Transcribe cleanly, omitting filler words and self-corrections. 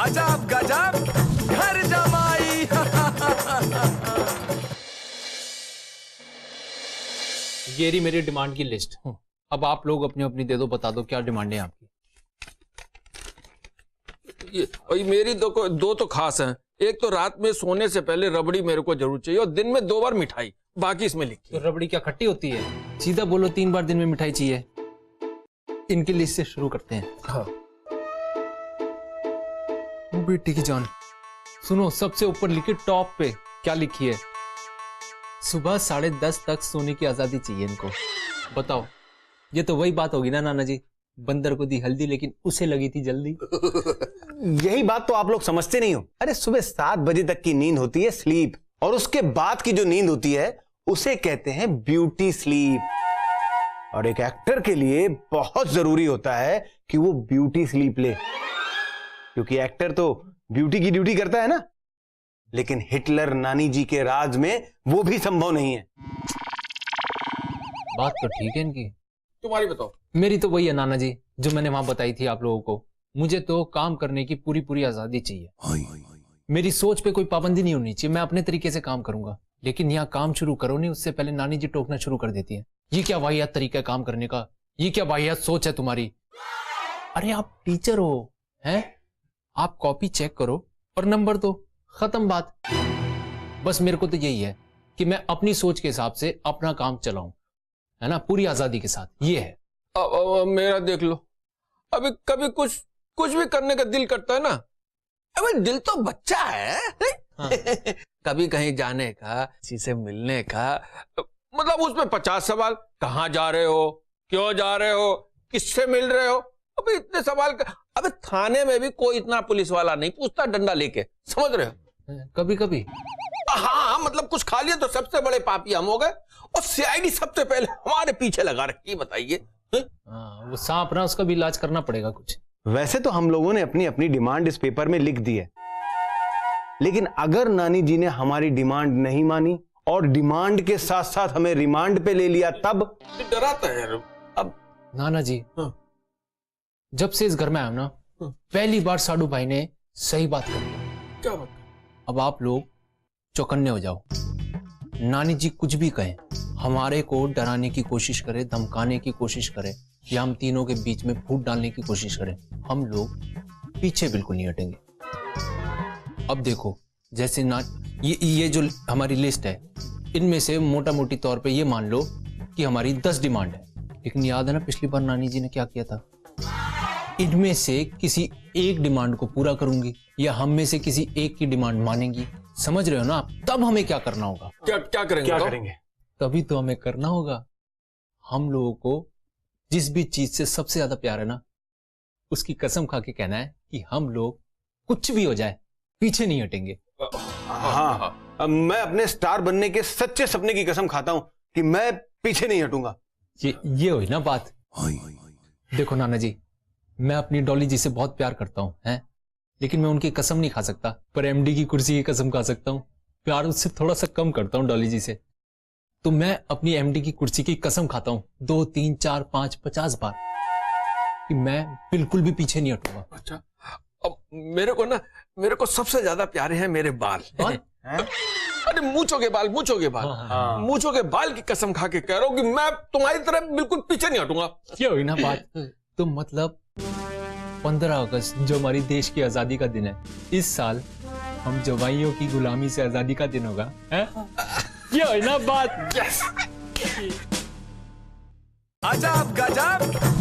अजब गजब घर जमाई। ये रही मेरी डिमांड की लिस्ट। अब आप लोग अपनी अपनी दे दो, बता दो क्या डिमांड है आपकी। ये मेरी दो तो खास हैं। एक तो रात में सोने से पहले रबड़ी मेरे को जरूर चाहिए, और दिन में 2 बार मिठाई। बाकी इसमें लिखी तो रबड़ी क्या खट्टी होती है? सीधा बोलो 3 बार दिन में मिठाई चाहिए। इनकी लिस्ट से शुरू करते हैं। हाँ। बेटी की जान सुनो, सबसे ऊपर लिखी टॉप पे क्या लिखी है? सुबह 10:30 तक सोने की आजादी चाहिए इनको। बताओ, ये तो वही बात होगी ना नाना जी, बंदर को दी हल्दी लेकिन उसे लगी थी जल्दी। यही बात तो आप लोग समझते नहीं हो। अरे सुबह 7 बजे तक की नींद होती है स्लीप, और उसके बाद की जो नींद होती है उसे कहते हैं ब्यूटी स्लीप। और एक एक्टर के लिए बहुत जरूरी होता है कि वो ब्यूटी स्लीप ले, क्योंकि एक्टर तो ब्यूटी की ड्यूटी करता है ना। लेकिन हिटलर नानी जी के राज में वो भी संभव नहीं है। बात तो ठीक है इनकी। तुम्हारी बताओ। मेरी तो वही है नाना जी जो मैंने वहां बताई थी आप लोगों को। मुझे तो काम करने की पूरी पूरी आजादी चाहिए। मेरी सोच पे कोई पाबंदी नहीं होनी चाहिए, मैं अपने तरीके से काम करूंगा। लेकिन यहाँ काम शुरू करो नहीं उससे पहले नानी जी टोकना शुरू कर देती है। ये क्या वाहियात तरीका है काम करने का? ये क्या वाहियात सोच है तुम्हारी? अरे आप टीचर हो, हैं? आप कॉपी चेक करो और नंबर दो, खत्म बात। बस मेरे को तो यही है कि मैं अपनी सोच के हिसाब से अपना काम चलाऊं, है ना, पूरी आजादी के साथ। ये है। अब मेरा देख लो, अभी कभी कुछ भी करने का दिल करता है ना। अबे दिल तो बच्चा है। हाँ। कभी कहीं जाने का, किसी से मिलने का, मतलब उसमें 50 सवाल। कहाँ जा रहे हो, क्यों जा रहे हो, किससे मिल रहे हो? अबे इतने सवाल अबे थाने में भी कोई इतना पुलिस वाला नहीं पूछता डंडा लेके, समझ रहे हो? कभी कभी हाँ, मतलब कुछ खा लिया तो सबसे बड़े पापी हम हो गए, और सीआईडी सबसे पहले हमारे पीछे लगा रखी। बताइए। हाँ, वो सांप ना, उसका भी इलाज करना पड़ेगा कुछ। वैसे तो हम लोगों ने अपनी अपनी डिमांड इस पेपर में लिख दी है, लेकिन अगर नानी जी ने हमारी डिमांड नहीं मानी और डिमांड के साथ साथ हमें रिमांड पे ले लिया तब? डराता है यार। अब नाना जी, हाँ। जब से इस घर में आया ना, पहली बार साडू भाई ने सही बात करी। क्या बात? अब आप लोग चौकन्ने हो जाओ। नानी जी कुछ भी कहें, हमारे को डराने की कोशिश करे, धमकाने की कोशिश करे, या हम तीनों के बीच में फूट डालने की कोशिश करें, हम लोग पीछे बिल्कुल नहीं हटेंगे। अब देखो, जैसे ना ये जो हमारी लिस्ट है, इनमें से मोटा मोटी तौर पे ये मान लो कि हमारी 10 डिमांड है। लेकिन याद है ना पिछली बार नानी जी ने क्या किया था? इनमें से किसी एक डिमांड को पूरा करूंगी, या हम में से किसी एक की डिमांड मानेंगी। समझ रहे हो ना आप? तब हमें क्या करना होगा? क्या करेंगे? तभी तो हमें करना होगा, हम लोगों को जिस भी चीज से सबसे ज्यादा प्यार है ना, उसकी कसम खा के कहना है कि हम लोग कुछ भी हो जाए पीछे नहीं हटेंगे। हाँ, अब मैं अपने स्टार बनने के सच्चे सपने की कसम खाता हूं कि मैं पीछे नहीं हटूंगा। ये हुई ना बात। देखो नाना जी, मैं अपनी डॉली जी से बहुत प्यार करता हूं, हैं? लेकिन मैं उनकी कसम नहीं खा सकता, पर एमडी की कुर्सी की कसम खा सकता हूं। प्यार उससे थोड़ा सा कम करता हूं डॉली जी से। तो मैं अपनी एमडी की कुर्सी की कसम खाता हूं 2, 3, 4, 5, 50 बार कि मैं बिल्कुल भी पीछे नहीं हटूंगा। अच्छा, अब मेरे को सबसे ज्यादा प्यारे हैं मेरे बाल। अरे मूंछों के बाल। मूंछों के बाल की कसम खा के कह रहा हूं कि मैं तुम्हारी तरह बिल्कुल पीछे नहीं हटूंगा। क्या हुई ना बात? तो मतलब 15 अगस्त जो हमारी देश की आजादी का दिन है, इस साल हम जवाइयों की गुलामी से आजादी का दिन होगा, हैं? ये हुई ना बात। अजब गजब